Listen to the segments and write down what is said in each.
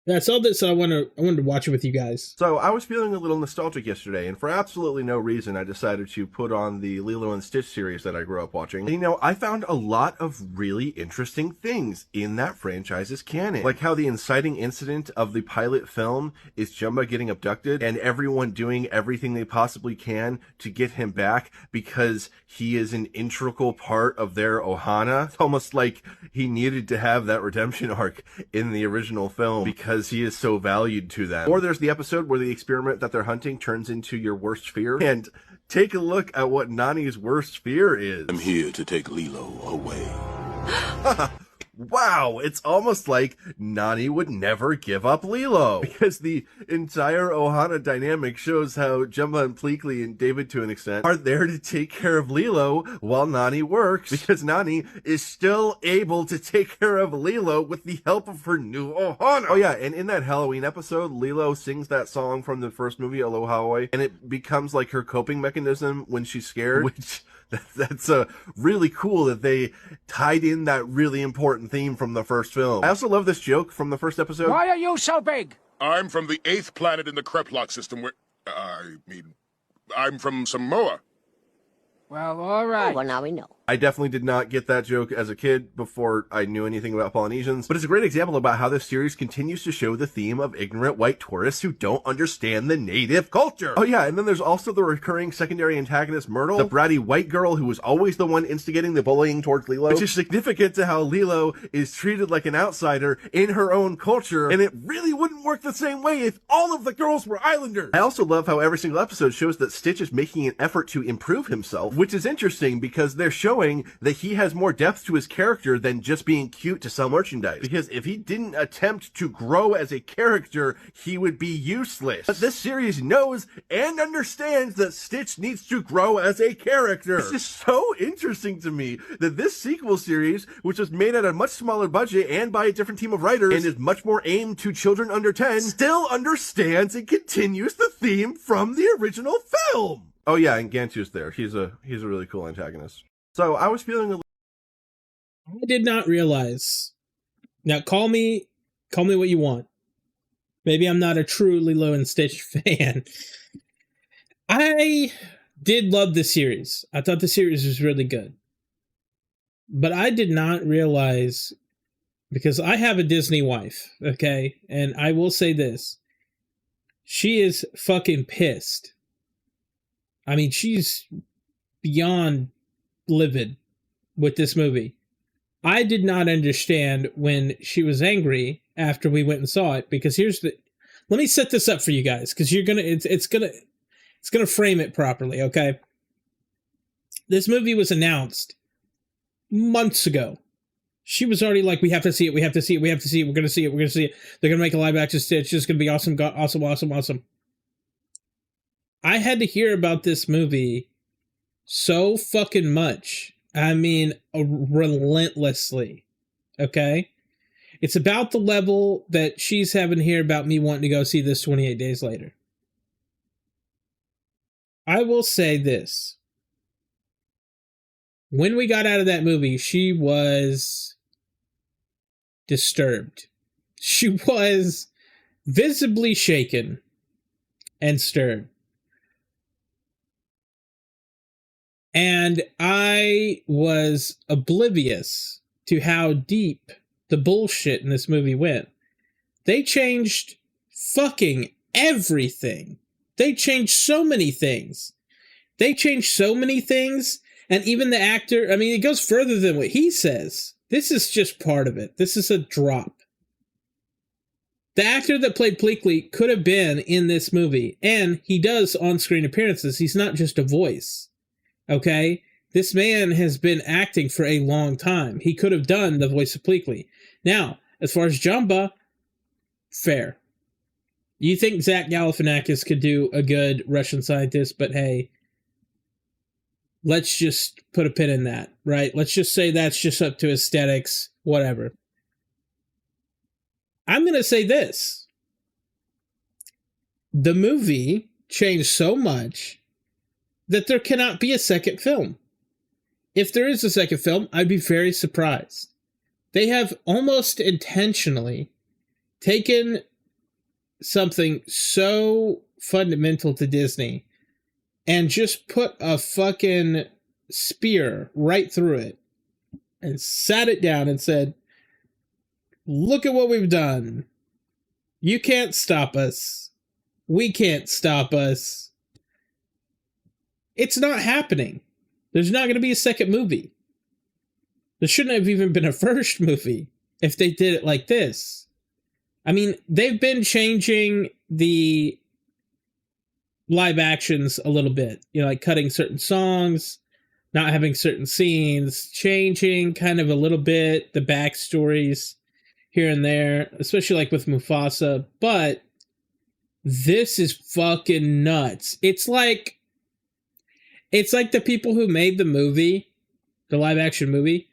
Yeah, I saw this. I wanted to watch it with you guys. So I was feeling a little nostalgic yesterday, and for absolutely no reason, I decided to put on the Lilo and Stitch series that I grew up watching. And, I found a lot of really interesting things in that franchise's canon. Like how the inciting incident of the pilot film is Jumba getting abducted and everyone doing everything they possibly can to get him back because he is an integral part of their Ohana. It's almost like he needed to have that redemption arc in the original film because he is so valued to them. Or there's the episode where the experiment that they're hunting turns into your worst fear. And take a look at what Nani's worst fear is. I'm here to take Lilo away. Wow, it's almost like Nani would never give up Lilo. Because the entire Ohana dynamic shows how Jumba and Pleakley and David, to an extent, are there to take care of Lilo while Nani works. Because Nani is still able to take care of Lilo with the help of her new Ohana. Oh yeah, and in that Halloween episode, Lilo sings that song from the first movie, Aloha Oi, and it becomes like her coping mechanism when she's scared, which... That's really cool that they tied in that really important theme from the first film. I also love this joke from the first episode. Why are you so big? I'm from the 8th planet in the Kreplach system where... I'm from Samoa. Well, all right. Oh, well, now we know. I definitely did not get that joke as a kid before I knew anything about Polynesians, but it's a great example about how this series continues to show the theme of ignorant white tourists who don't understand the native culture. Oh yeah, and then there's also the recurring secondary antagonist Myrtle, the bratty white girl who was always the one instigating the bullying towards Lilo, which is significant to how Lilo is treated like an outsider in her own culture, and it really wouldn't work the same way if all of the girls were islanders. I also love how every single episode shows that Stitch is making an effort to improve himself, which is interesting because they're showing that he has more depth to his character than just being cute to sell merchandise. Because if he didn't attempt to grow as a character, he would be useless. But this series knows and understands that Stitch needs to grow as a character. It's just so interesting to me that this sequel series, which was made at a much smaller budget and by a different team of writers and is much more aimed to children under 10, still understands and continues the theme from the original film. Oh yeah, and Gantu's there. He's a really cool antagonist. So I was feeling I did not realize. Now call me what you want. Maybe I'm not a true Lilo and Stitch fan. I did love the series. I thought the series was really good. But I did not realize, because I have a Disney wife, okay? And I will say this. She is fucking pissed. I mean, she's beyond livid with this movie. I did not understand when she was angry after we went and saw it, because let me set this up for you guys, because it's gonna frame it properly, okay? This movie was announced months ago. She was already like, we have to see it, we're gonna see it. They're gonna make a live action Stitch, it's gonna be awesome, awesome. I had to hear about this movie so fucking much. I mean, relentlessly. Okay? It's about the level that she's having here about me wanting to go see this 28 Days Later. I will say this. When we got out of that movie, she was disturbed. She was visibly shaken and stirred. And I was oblivious to how deep the bullshit in this movie went. They changed fucking everything. They changed so many things. And even the actor, I mean, it goes further than what he says. This is just part of it. This is a drop. The actor that played Pleakley could have been in this movie. And he does on-screen appearances. He's not just a voice. Okay, this man has been acting for a long time. He could have done the voice of Pleakley. Now, as far as Jumba, fair. You think Zach Galifianakis could do a good Russian scientist, but hey, let's just put a pin in that, right? Let's just say that's just up to aesthetics, whatever. I'm going to say this. The movie changed so much that there cannot be a second film. If there is a second film, I'd be very surprised. They have almost intentionally taken something so fundamental to Disney and just put a fucking spear right through it and sat it down and said, look at what we've done. You can't stop us. We can't stop us. It's not happening. There's not going to be a second movie. There shouldn't have even been a first movie if they did it like this. I mean, they've been changing the live actions a little bit. You know, like cutting certain songs, not having certain scenes, changing kind of a little bit the backstories here and there, especially like with Mufasa. But this is fucking nuts. It's like the people who made the movie, the live action movie,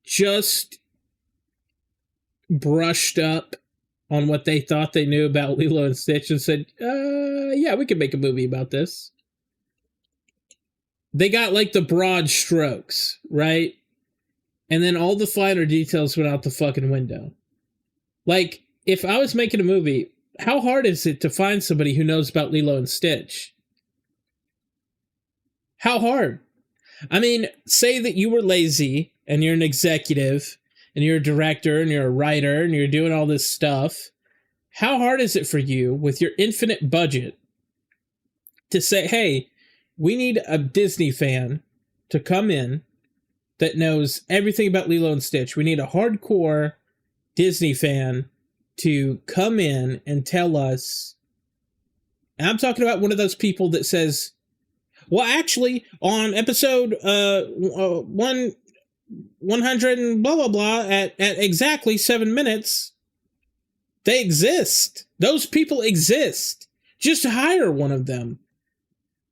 just brushed up on what they thought they knew about Lilo and Stitch and said, yeah, we can make a movie about this. They got like the broad strokes, right? And then all the finer details went out the fucking window. Like, if I was making a movie, how hard is it to find somebody who knows about Lilo and Stitch? How hard? I mean, say that you were lazy and you're an executive and you're a director and you're a writer and you're doing all this stuff. How hard is it for you with your infinite budget to say, hey, we need a Disney fan to come in that knows everything about Lilo and Stitch. We need a hardcore Disney fan to come in and tell us. And I'm talking about one of those people that says, well, actually, on episode 100 and blah, blah, blah, at exactly 7 minutes, they exist. Those people exist. Just hire one of them,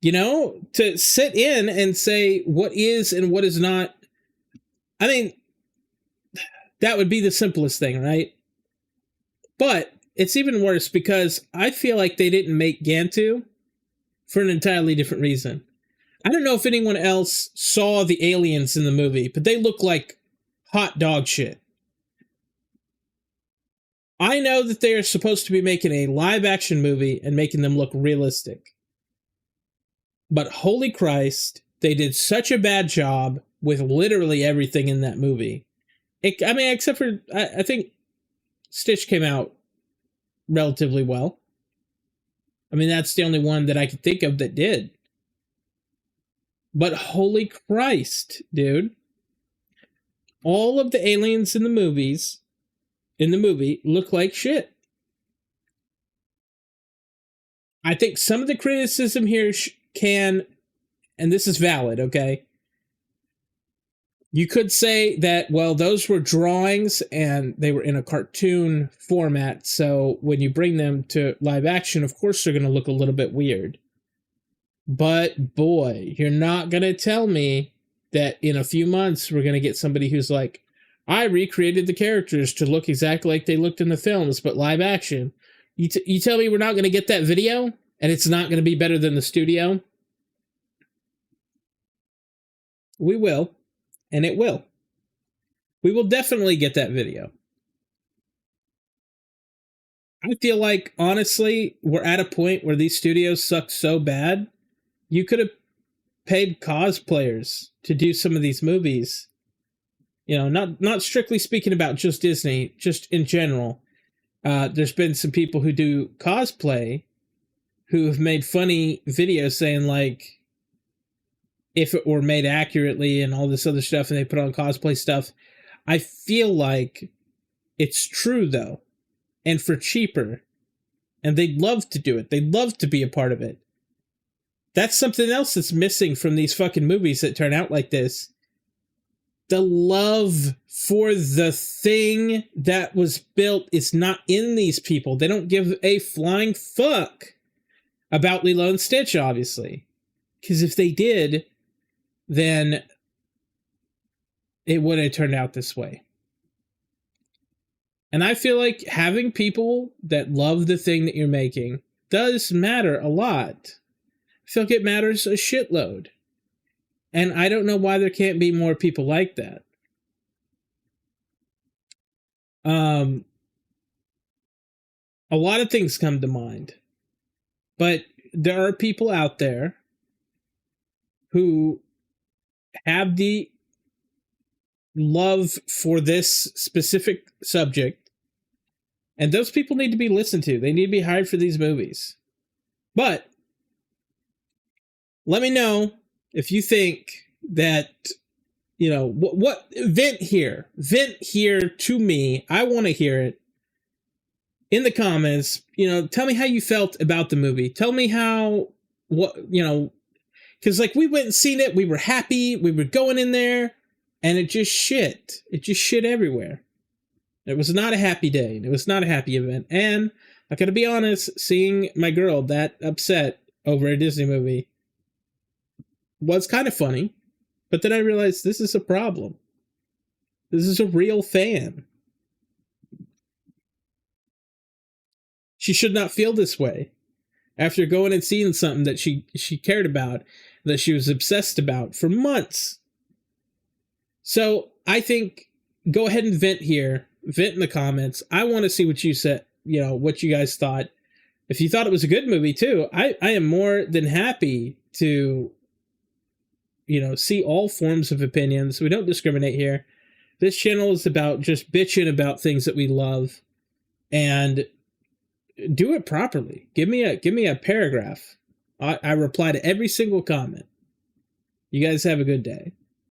you know, to sit in and say what is and what is not. I mean, that would be the simplest thing, right? But it's even worse because I feel like they didn't make Gantu for an entirely different reason. I don't know if anyone else saw the aliens in the movie, but they look like hot dog shit. I know that they are supposed to be making a live action movie and making them look realistic. But holy Christ, they did such a bad job with literally everything in that movie. I mean, except for, I think Stitch came out relatively well. I mean, that's the only one that I could think of that did. But holy Christ, dude. All of the aliens in the movie, look like shit. I think some of the criticism here can, and this is valid, okay? You could say that, well, those were drawings and they were in a cartoon format, so when you bring them to live action, of course they're going to look a little bit weird. But boy, you're not going to tell me that in a few months we're going to get somebody who's like, I recreated the characters to look exactly like they looked in the films, but live action. You tell me we're not going to get that video and it's not going to be better than the studio? We will. And it will. We will definitely get that video. I feel like, honestly, we're at a point where these studios suck so bad, you could have paid cosplayers to do some of these movies. You know, not strictly speaking about just Disney, just in general. There's been some people who do cosplay who have made funny videos saying, like, if it were made accurately and all this other stuff, and they put on cosplay stuff. I feel like it's true, though, and for cheaper. And they'd love to do it. They'd love to be a part of it. That's something else that's missing from these fucking movies that turn out like this. The love for the thing that was built is not in these people. They don't give a flying fuck about Lilo and Stitch, obviously. Because if they did, then it wouldn't have turned out this way. And I feel like having people that love the thing that you're making does matter a lot. I feel like it matters a shitload. And I don't know why there can't be more people like that. a lot of things come to mind. But there are people out there who have the love for this specific subject, and those people need to be listened to. They need to be hired for these movies. But let me know if you think that, you know, what vent here to me. I want to hear it in the comments. You know, tell me how you felt about the movie. Tell me because like we went and seen it, we were happy, we were going in there, and it just shit everywhere. It was not a happy day. It was not a happy event. And I gotta be honest, seeing my girl that upset over a Disney movie was kind of funny. But then I realized this is a problem. This is a real fan. She should not feel this way after going and seeing something that she cared about, that she was obsessed about for months. So I think go ahead and vent here. Vent in the comments. I want to see what you said, you know, what you guys thought. If you thought it was a good movie too, I am more than happy to, you know, see all forms of opinions. We don't discriminate here. This channel is about just bitching about things that we love, and do it properly. Give me a paragraph. I reply to every single comment. You guys have a good day.